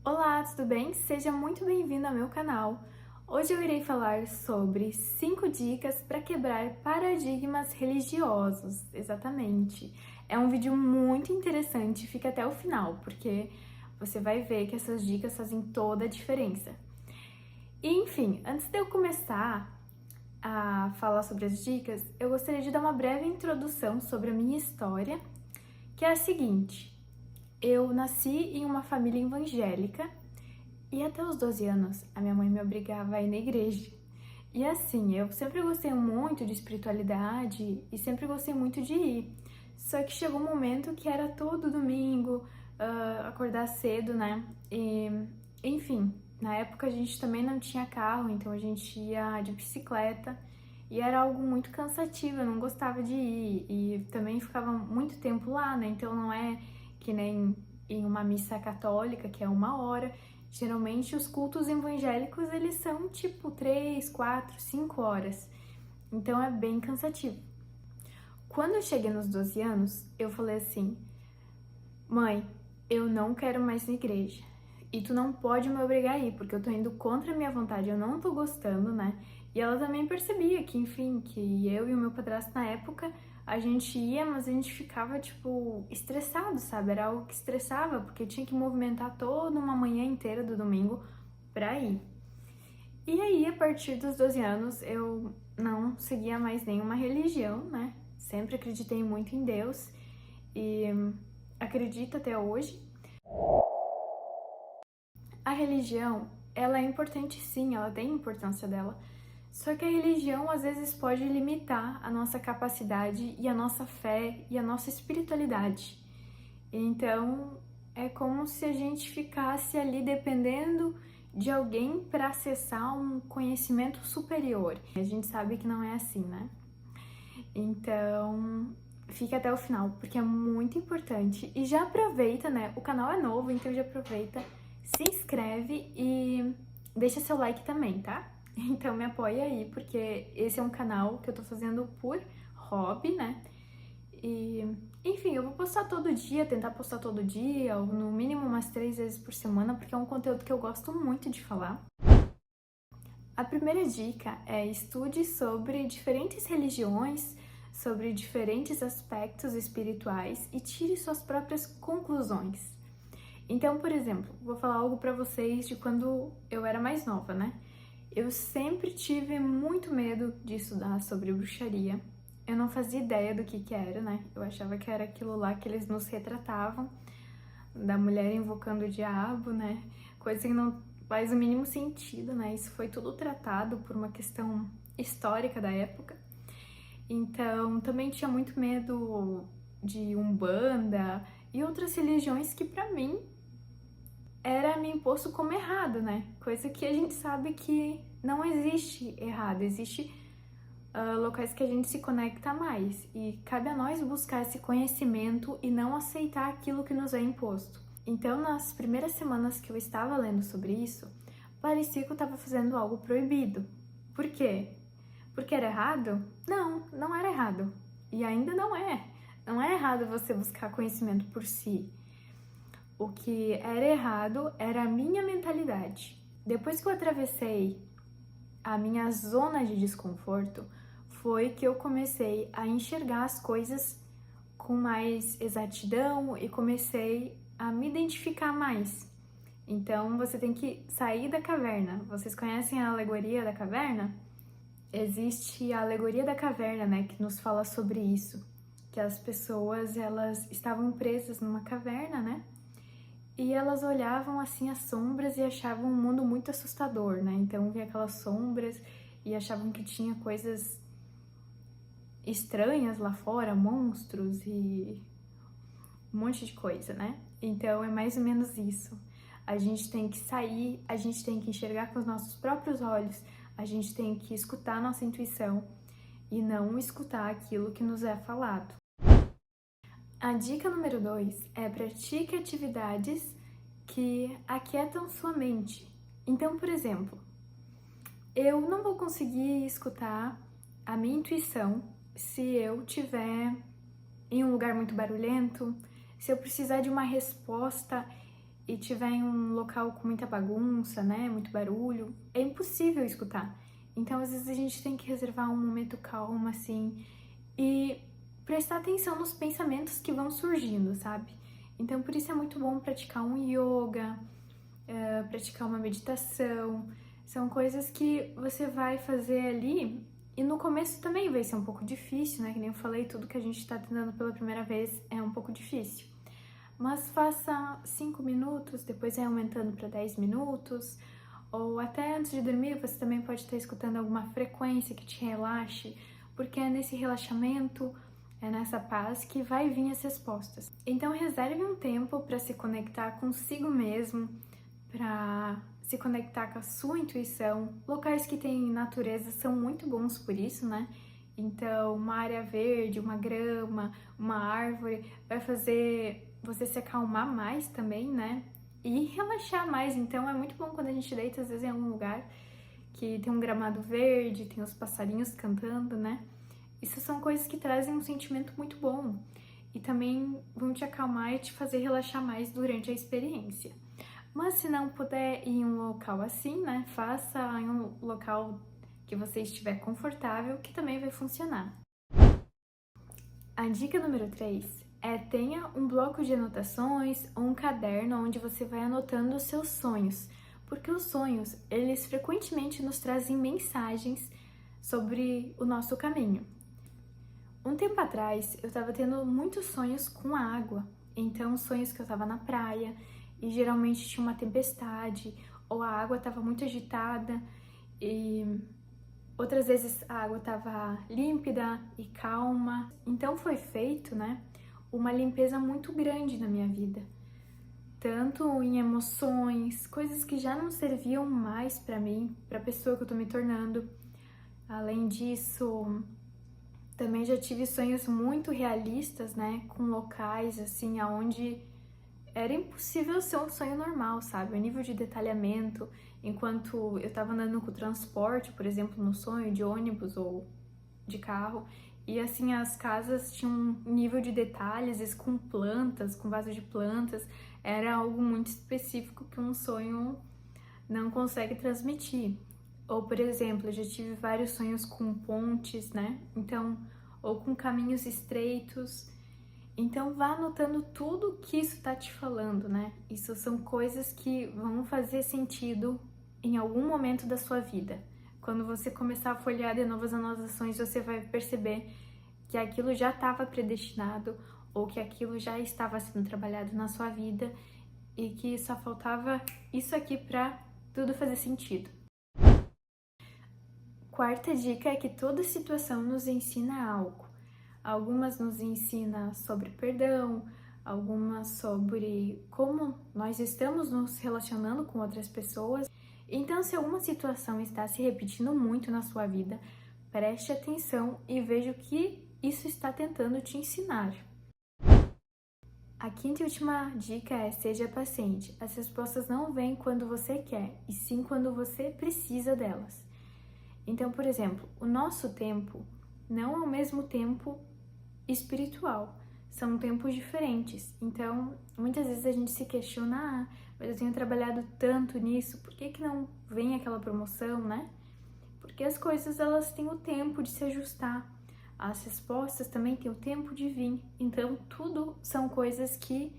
Olá, tudo bem? Seja muito bem-vindo ao meu canal. Hoje eu irei falar sobre 5 dicas para quebrar paradigmas religiosos. Exatamente. É um vídeo muito interessante, fica até o final, porque você vai ver que essas dicas fazem toda a diferença. E, enfim, antes de eu começar a falar sobre as dicas, eu gostaria de dar uma breve introdução sobre a minha história, que é a seguinte: eu nasci em uma família evangélica. E até os 12 anos, a minha mãe me obrigava a ir na igreja. E assim, eu sempre gostei muito de espiritualidade e sempre gostei muito de ir. Só que chegou um momento que era todo domingo, acordar cedo, né? E, enfim, na época a gente também não tinha carro, então a gente ia de bicicleta. E era algo muito cansativo, eu não gostava de ir. E também ficava muito tempo lá, né? Então não é que nem em uma missa católica, que é 1 hora. Geralmente os cultos evangélicos, eles são tipo 3, 4, 5 horas. Então é bem cansativo. Quando eu cheguei nos 12 anos, eu falei assim: mãe, eu não quero mais na igreja. E tu não pode me obrigar a ir, porque eu tô indo contra a minha vontade, eu não tô gostando, né? E ela também percebia que, enfim, que eu e o meu padrasto na época, a gente ia, mas a gente ficava, tipo, estressado, sabe? Era algo que estressava, porque tinha que movimentar toda uma manhã inteira do domingo pra ir. E aí, a partir dos 12 anos, eu não seguia mais nenhuma religião, né? Sempre acreditei muito em Deus e acredito até hoje. A religião, ela é importante sim, ela tem a importância dela. Só que a religião às vezes pode limitar a nossa capacidade e a nossa fé e a nossa espiritualidade. Então, é como se a gente ficasse ali dependendo de alguém para acessar um conhecimento superior. A gente sabe que não é assim, né? Então, fica até o final, porque é muito importante. E já aproveita, né? O canal é novo, então já aproveita, se inscreve e deixa seu like também, tá? Então me apoia aí, porque esse é um canal que eu tô fazendo por hobby, né? E, enfim, eu vou postar todo dia, tentar postar todo dia, ou no mínimo umas 3 vezes por semana, porque é um conteúdo que eu gosto muito de falar. A primeira dica é estude sobre diferentes religiões, sobre diferentes aspectos espirituais e tire suas próprias conclusões. Então, por exemplo, vou falar algo para vocês de quando eu era mais nova, né? Eu sempre tive muito medo de estudar sobre bruxaria. Eu não fazia ideia do que era, né? Eu achava que era aquilo lá que eles nos retratavam, da mulher invocando o diabo, né? Coisa que não faz o mínimo sentido, né? Isso foi tudo tratado por uma questão histórica da época. Então, também tinha muito medo de Umbanda e outras religiões que pra mim era me imposto como errado, né? Coisa que a gente sabe que não existe errado, existe locais que a gente se conecta mais e cabe a nós buscar esse conhecimento e não aceitar aquilo que nos é imposto. Então, nas primeiras semanas que eu estava lendo sobre isso, parecia que eu estava fazendo algo proibido. Por quê? Porque era errado? Não, não era errado. E ainda não é. Não é errado você buscar conhecimento por si. O que era errado era a minha mentalidade. Depois que eu atravessei a minha zona de desconforto, foi que eu comecei a enxergar as coisas com mais exatidão e comecei a me identificar mais. Então você tem que sair da caverna. Vocês conhecem a alegoria da caverna? Existe a alegoria da caverna, né, que nos fala sobre isso, que as pessoas elas estavam presas numa caverna, né? E elas olhavam assim as sombras e achavam um mundo muito assustador, né? Então via aquelas sombras e achavam que tinha coisas estranhas lá fora, monstros e um monte de coisa, né? Então é mais ou menos isso. A gente tem que sair, a gente tem que enxergar com os nossos próprios olhos, a gente tem que escutar a nossa intuição e não escutar aquilo que nos é falado. A dica número 2 é pratique atividades que aquietam sua mente. Então, por exemplo, eu não vou conseguir escutar a minha intuição se eu estiver em um lugar muito barulhento, se eu precisar de uma resposta e tiver em um local com muita bagunça, né, muito barulho, é impossível escutar. Então, às vezes a gente tem que reservar um momento calmo, assim, e prestar atenção nos pensamentos que vão surgindo, sabe? Então, por isso é muito bom praticar um yoga, praticar uma meditação. São coisas que você vai fazer ali e no começo também vai ser um pouco difícil, né? Que nem eu falei, tudo que a gente tá tentando pela primeira vez é um pouco difícil. Mas faça 5 minutos, depois vai aumentando para 10 minutos, ou até antes de dormir você também pode estar escutando alguma frequência que te relaxe, porque é nesse relaxamento, é nessa paz que vai vir as respostas. Então reserve um tempo para se conectar consigo mesmo, para se conectar com a sua intuição. Locais que têm natureza são muito bons por isso, né? Então, uma área verde, uma grama, uma árvore vai fazer você se acalmar mais também, né? E relaxar mais. Então, é muito bom quando a gente deita, às vezes, em algum lugar que tem um gramado verde, tem os passarinhos cantando, né? Isso são coisas que trazem um sentimento muito bom e também vão te acalmar e te fazer relaxar mais durante a experiência. Mas se não puder ir em um local assim, né, faça em um local que você estiver confortável, que também vai funcionar. A dica número 3 é tenha um bloco de anotações ou um caderno onde você vai anotando os seus sonhos, porque os sonhos, eles frequentemente nos trazem mensagens sobre o nosso caminho. Um tempo atrás, eu estava tendo muitos sonhos com água, então sonhos que eu estava na praia, e geralmente tinha uma tempestade, ou a água estava muito agitada, e outras vezes a água estava límpida e calma. Então foi feito, né, uma limpeza muito grande na minha vida. Tanto em emoções, coisas que já não serviam mais para mim, para a pessoa que eu tô me tornando. Além disso, também já tive sonhos muito realistas, né, com locais assim aonde era impossível ser um sonho normal, sabe? O nível de detalhamento, enquanto eu tava andando com o transporte, por exemplo, no sonho de ônibus ou de carro, e assim as casas tinham um nível de detalhes, às vezes com plantas, com vaso de plantas, era algo muito específico que um sonho não consegue transmitir. Ou, por exemplo, eu já tive vários sonhos com pontes, né? Então, ou com caminhos estreitos. Então, vá anotando tudo que isso tá te falando, né? Isso são coisas que vão fazer sentido em algum momento da sua vida. Quando você começar a folhear de novo as anotações, você vai perceber que aquilo já estava predestinado ou que aquilo já estava sendo trabalhado na sua vida e que só faltava isso aqui para tudo fazer sentido. Quarta dica é que toda situação nos ensina algo. Algumas nos ensinam sobre perdão, algumas sobre como nós estamos nos relacionando com outras pessoas. Então, se alguma situação está se repetindo muito na sua vida, preste atenção e veja o que isso está tentando te ensinar. A quinta e última dica é seja paciente. As respostas não vêm quando você quer, e sim quando você precisa delas. Então, por exemplo, o nosso tempo não é o mesmo tempo espiritual, são tempos diferentes. Então, muitas vezes a gente se questiona, mas eu tenho trabalhado tanto nisso, por que que não vem aquela promoção, né? Porque as coisas, elas têm o tempo de se ajustar. As respostas também têm o tempo de vir. Então, tudo são coisas que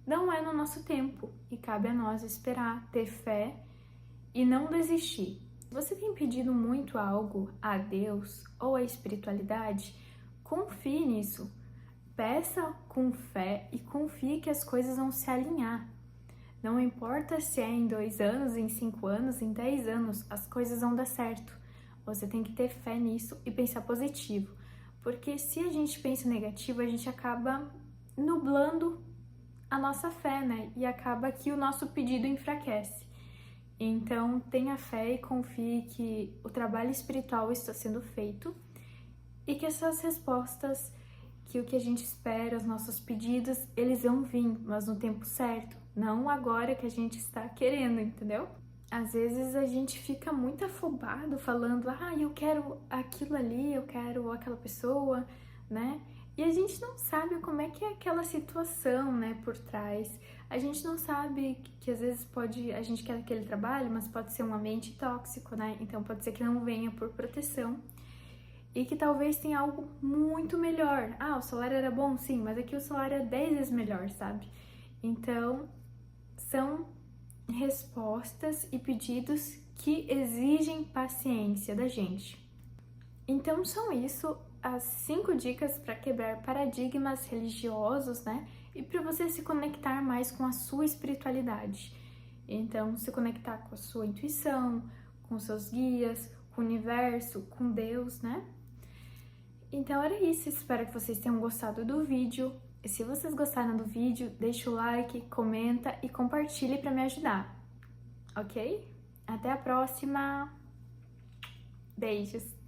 não é no nosso tempo e cabe a nós esperar, ter fé e não desistir. Você tem pedido muito algo a Deus ou à espiritualidade? Confie nisso. Peça com fé e confie que as coisas vão se alinhar. Não importa se é em 2 anos, em 5 anos, em 10 anos, as coisas vão dar certo. Você tem que ter fé nisso e pensar positivo. Porque se a gente pensa negativo, a gente acaba nublando a nossa fé, né? E acaba que o nosso pedido enfraquece. Então, tenha fé e confie que o trabalho espiritual está sendo feito e que essas respostas, que o que a gente espera, os nossos pedidos, eles vão vir, mas no tempo certo, não agora que a gente está querendo, entendeu? Às vezes a gente fica muito afobado falando, eu quero aquilo ali, eu quero aquela pessoa, né? E a gente não sabe como é que é aquela situação, né, por trás. A gente não sabe que às vezes a gente quer aquele trabalho, mas pode ser um ambiente tóxico, né? Então pode ser que não venha por proteção e que talvez tenha algo muito melhor. Ah, o salário era bom, sim, mas aqui o salário é 10 vezes melhor, sabe? Então, são respostas e pedidos que exigem paciência da gente. Então, são isso as 5 dicas para quebrar paradigmas religiosos, né? E para você se conectar mais com a sua espiritualidade. Então, se conectar com a sua intuição, com seus guias, com o universo, com Deus, né? Então era isso, espero que vocês tenham gostado do vídeo. E se vocês gostaram do vídeo, deixa o like, comenta e compartilhe para me ajudar, ok? Até a próxima! Beijos!